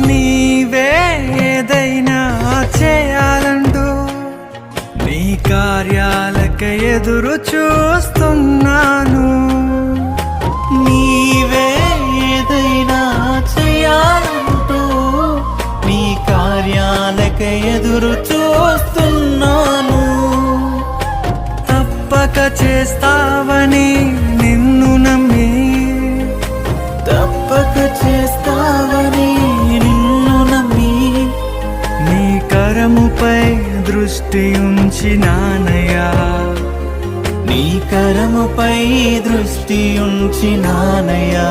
నీవే ఏదైనా చేయాలంటూ నీ కార్యాలకై ఎదురు చూస్తున్నాను. నీవే ఏదైనా చేయాలంటూ నీ కార్యాలకై ఎదురు చూస్తున్నాను. తప్పక చేస్తావని నిన్ను నమ్మి, తప్పక చేస్తావని నిన్ను నమ్మి నీ కరముపై దృష్టి ఉంచినానయ్యా. నీ కరముపై దృష్టి ఉంచినానయ్యా.